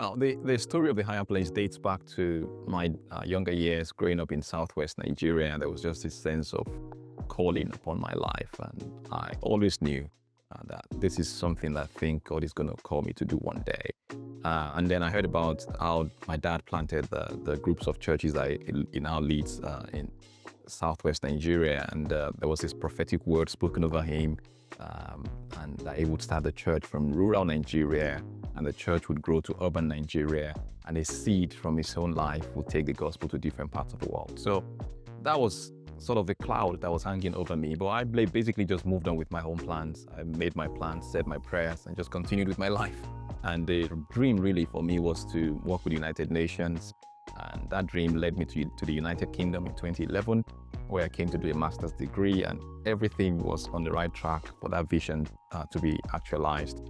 Well, the story of the higher place dates back to my younger years growing up in southwest Nigeria. There was just this sense of calling upon my life, and I always knew that this is something that I think God is going to call me to do one day. And then I heard about how my dad planted the groups of churches that he now leads in southwest Nigeria, and there was this prophetic word spoken over him, and that he would start the church from rural Nigeria, and the church would grow to urban Nigeria, and a seed from his own life would take the gospel to different parts of the world. So that was sort of the cloud that was hanging over me, but I basically just moved on with my own plans. I made my plans, said my prayers, and just continued with my life. And the dream really for me was to work with the United Nations, and that dream led me to the United Kingdom in 2011, where I came to do a master's degree, and everything was on the right track for that vision to be actualized.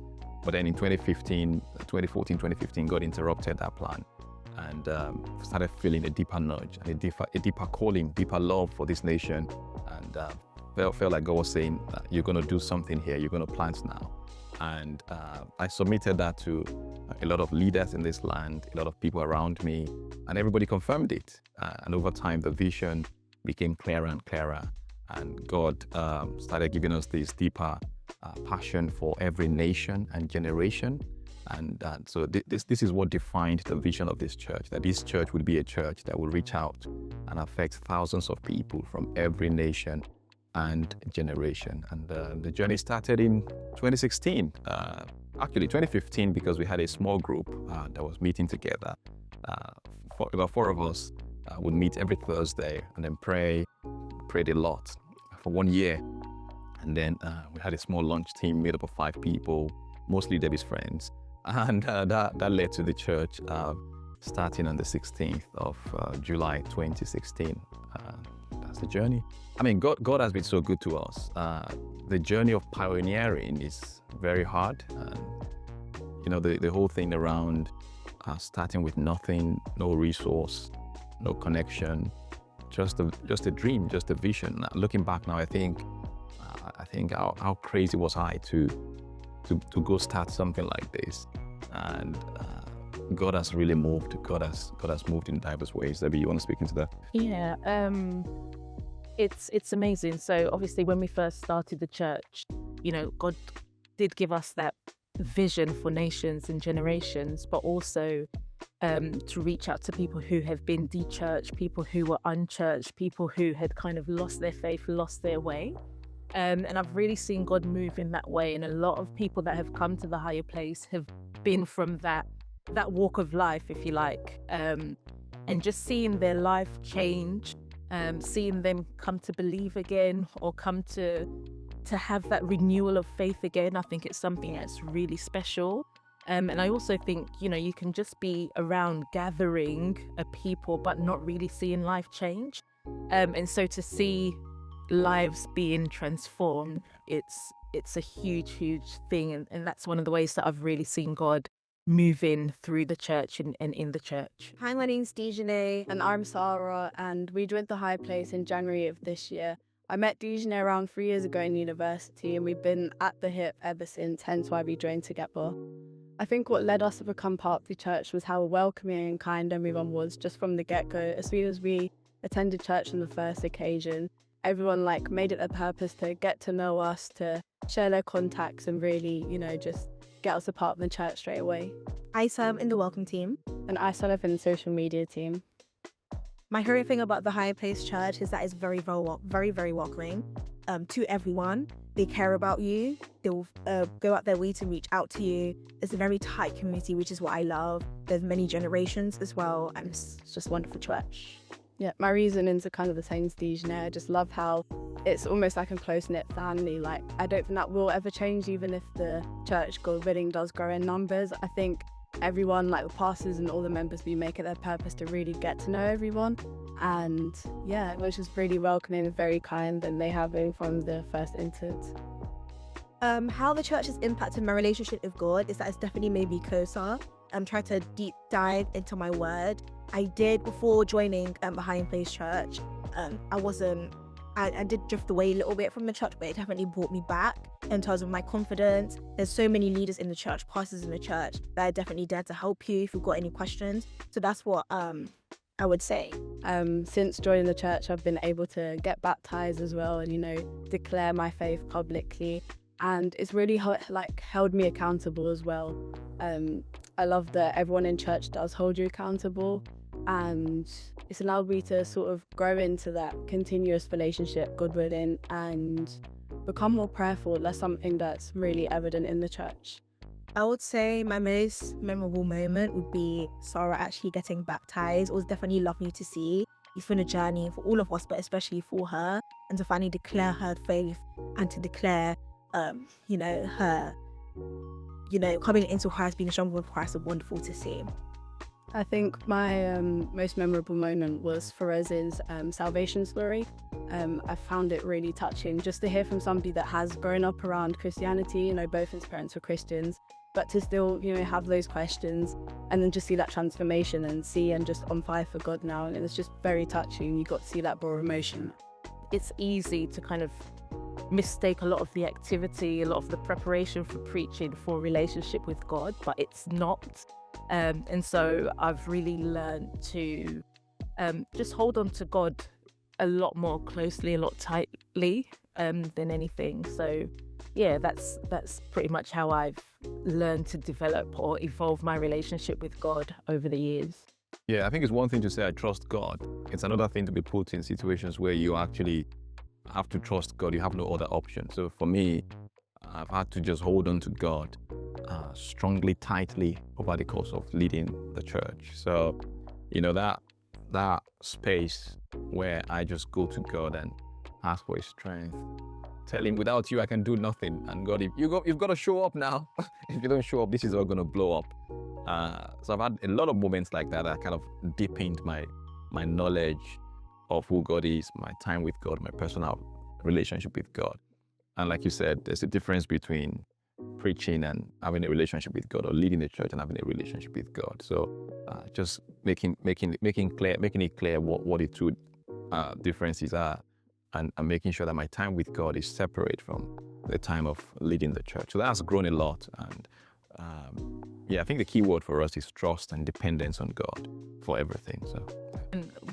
But then in 2014, 2015, God interrupted that plan, and started feeling a deeper nudge, and a deeper calling, deeper love for this nation, and felt like God was saying, you're going to do something here, you're going to plant now. And I submitted that to a lot of leaders in this land, a lot of people around me, and everybody confirmed it. And over time, the vision became clearer and clearer, and God started giving us this deeper passion for every nation and generation. And so this is what defined the vision of this church, that this church would be a church that will reach out and affect thousands of people from every nation and generation. And the journey started in 2016, actually 2015, because we had a small group that was meeting together. About four of us would meet every Thursday and then prayed a lot for 1 year. And then we had a small lunch team made up of 5 people, mostly Debi's friends. And that led to the church starting on the 16th of July 2016. That's the journey. I mean, God has been so good to us. The journey of pioneering is very hard. And, you know, the whole thing around starting with nothing, no resource, no connection, just a dream, just a vision. Looking back now, I think how crazy was I to go start something like this. And God has really moved. God has moved in diverse ways. Debi, you want to speak into that? Yeah, it's amazing. So obviously when we first started the church, you know, God did give us that vision for nations and generations, but also to reach out to people who have been de-churched, people who were unchurched, people who had kind of lost their faith, lost their way. And I've really seen God move in that way. And a lot of people that have come to the higher place have been from that walk of life, if you like, and just seeing their life change, seeing them come to believe again, or come to have that renewal of faith again. I think it's something that's really special. And I also think, you know, you can just be around gathering a people but not really seeing life change. And so to see lives being transformed, it's a huge thing, and that's one of the ways that I've really seen God moving through the church and in the church. Hi, my name's Dijane and I'm Sarah, and we joined the High Place in January of this year. I met Dijane around 3 years ago in university, and we've been at the hip ever since, hence why we joined together. I think what led us to become part of the church was how welcoming and kind everyone was just from the get-go. As soon as we attended church on the first occasion, everyone made it a purpose to get to know us, to share their contacts, and really, you know, just get us a part of the church straight away. I serve in the welcome team. And I serve in the social media team. My favorite thing about the Higher Place Church is that it's very, very welcoming to everyone. They care about you. They'll go out their way to reach out to you. It's a very tight community, which is what I love. There's many generations as well, and it's just a wonderful church. Yeah, my reasonings are kind of the same as Dijane. I just love how it's almost like a close-knit family. I don't think that will ever change, even if the church, God willing, does grow in numbers. I think everyone, like the pastors and all the members, we make it their purpose to really get to know everyone. And yeah, it was just really welcoming and very kind, and they have been from the first instant. How the church has impacted my relationship with God is that it's definitely made me closer. I'm trying to deep dive into my word. I did before joining Higher Place Church. I did drift away a little bit from the church, but it definitely brought me back. in terms of my confidence. There's so many leaders in the church, pastors in the church, that are definitely there to help you if you've got any questions. So that's what I would say. Since joining the church, I've been able to get baptized as well and, declare my faith publicly. And it's really held me accountable as well. I love that everyone in church does hold you accountable, and it's allowed me to sort of grow into that continuous relationship, God willing, and become more prayerful. That's something that's really evident in the church. I would say my most memorable moment would be Sarah actually getting baptized. It was definitely lovely to see. It's been a journey for all of us, but especially for her, and to finally declare her faith and to declare, her, coming into Christ, being stronger with Christ, is wonderful to see. I think my most memorable moment was Ferez's salvation story. I found it really touching just to hear from somebody that has grown up around Christianity. Both his parents were Christians, but to still, have those questions and then just see that transformation and see and just on fire for God now. And it's just very touching. You got to see that raw emotion. It's easy to kind of mistake a lot of the activity, a lot of the preparation for preaching for a relationship with God, but it's not. And so I've really learned to just hold on to God a lot more closely, a lot tightly than anything. So yeah, that's pretty much how I've learned to develop or evolve my relationship with God over the years. Yeah, I think it's one thing to say I trust God. It's another thing to be put in situations where you actually have to trust God. You have no other option. So for me, I've had to just hold on to God strongly, tightly over the course of leading the church. So, that space where I just go to God and ask for His strength, tell Him, without you, I can do nothing. And God, you've got to show up now. If you don't show up, this is all going to blow up. So I've had a lot of moments like that kind of deepened my knowledge of who God is, my time with God, my personal relationship with God. And like you said, there's a difference between preaching and having a relationship with God, or leading the church and having a relationship with God. So just making it clear what the two differences are, and making sure that my time with God is separate from the time of leading the church. So that's grown a lot. And I think the key word for us is trust and dependence on God for everything. So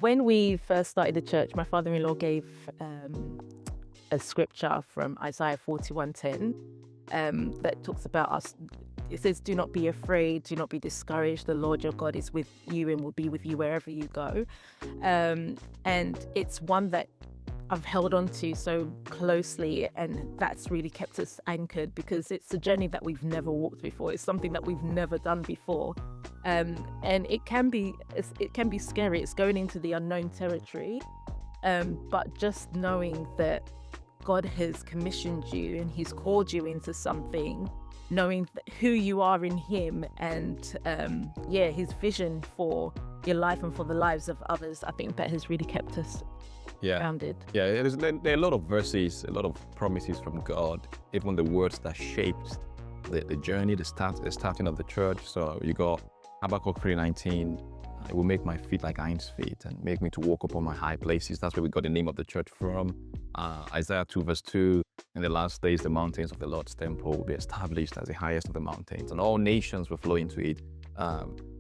when we first started the church, my father-in-law gave a scripture from Isaiah 41:10 that talks about us. It says, "Do not be afraid, do not be discouraged. The Lord your God is with you and will be with you wherever you go." And it's one that I've held on to so closely, and that's really kept us anchored, because it's a journey that we've never walked before. It's something that we've never done before, and it can be scary. It's going into the unknown territory, but just knowing that God has commissioned you and He's called you into something, knowing who you are in Him, and His vision for your life and for the lives of others, I think that has really kept us grounded. Yeah, there are a lot of verses, a lot of promises from God, even the words that shaped the journey, the starting of the church. So you got Habakkuk 3:19, "It will make my feet like hinds' feet and make me to walk upon my high places." That's where we got the name of the church from. Isaiah 2:2, "In the last days, the mountains of the Lord's temple will be established as the highest of the mountains, and all nations will flow into it."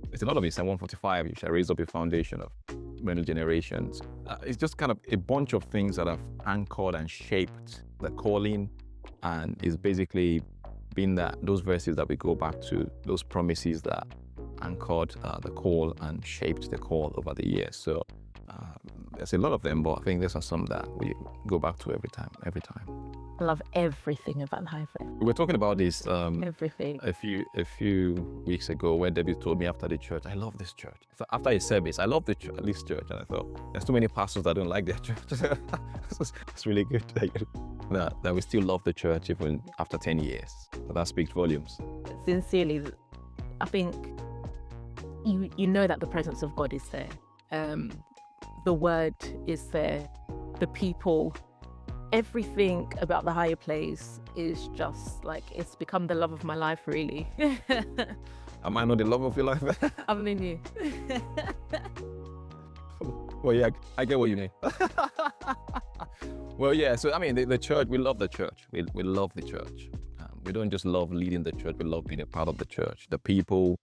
There's a lot of it. Psalm 145, "You shall raise up a foundation of many generations." It's just kind of a bunch of things that have anchored and shaped the calling, and it's basically been those verses that we go back to, those promises that anchored the call and shaped the call over the years. So there's a lot of them, but I think these are some that we go back to every time. I love everything about the High Faith. We were talking about this Everything. a few weeks ago, where Debbie told me after the church, "I love this church." So after a service, "I love this church," and I thought, there's too many pastors that don't like their church. It's really good that we still love the church even after 10 years. So that speaks volumes. Sincerely, I think you know that the presence of God is there. The word is there. The people, everything about the Higher Place is just like, it's become the love of my life, really. Am I not the love of your life? I'm in you. Well, yeah, I get what you mean. Well, yeah. So I mean, the church. We love the church. We love the church. We don't just love leading the church. We love being a part of the church. The people,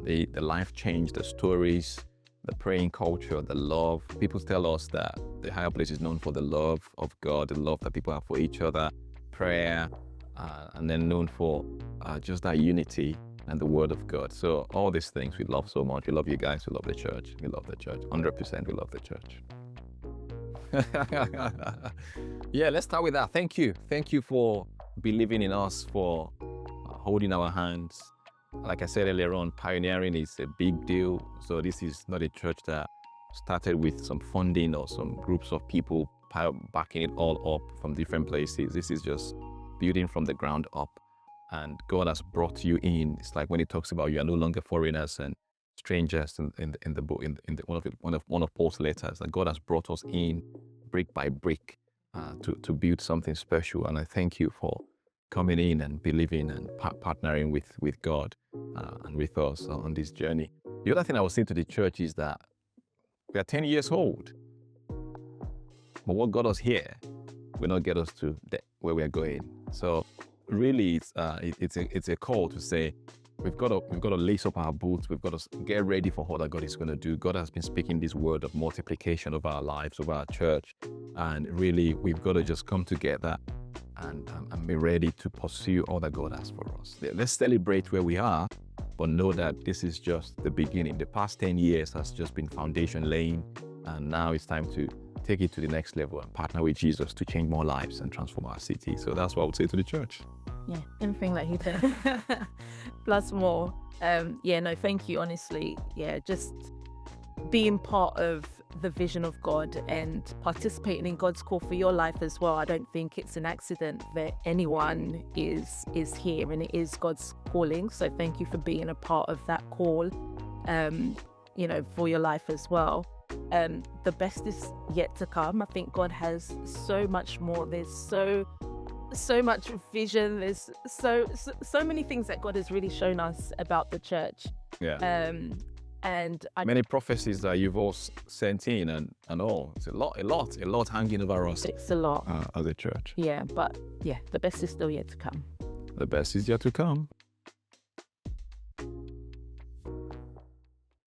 the life change, the stories, the praying culture, the love. People tell us that the higher place is known for the love of God, the love that people have for each other, prayer, and then known for just that unity and the word of God. So all these things we love so much. We love you guys. We love the church. We love the church. 100% we love the church. Yeah, let's start with that. Thank you. Thank you for believing in us, for holding our hands. Like I said earlier on, pioneering is a big deal. So this is not a church that started with some funding or some groups of people backing it all up from different places. This is just building from the ground up. And God has brought you in. It's like when He talks about you are no longer foreigners and strangers in the book, in one of Paul's letters, that God has brought us in brick by brick to build something special. And I thank you for coming in and believing and partnering with God and with us on this journey. The other thing I was saying to the church is that we are 10 years old, but what got us here will not get us to where we are going. So really, it's a call to say we've got to lace up our boots. We've got to get ready for what God is going to do. God has been speaking this word of multiplication of our lives, of our church, and really we've got to just come together and be ready to pursue all that God has for us. Let's celebrate where we are, but know that this is just the beginning. The past 10 years has just been foundation laying, and now it's time to take it to the next level and partner with Jesus to change more lives and transform our city. So that's what I would say to the church. Yeah, everything that he said. Plus more. No, thank you, honestly. Yeah, just being part of the vision of God and participating in God's call for your life as well. I don't think it's an accident that anyone is here, and it is God's calling. So thank you for being a part of that call, for your life as well. The best is yet to come. I think God has so much more. There's so much vision. There's so many things that God has really shown us about the church. Yeah. And many prophecies that you've all sent in and all. It's a lot hanging over us. It's a lot as a church. Yeah, but yeah, the best is still yet to come. The best is yet to come.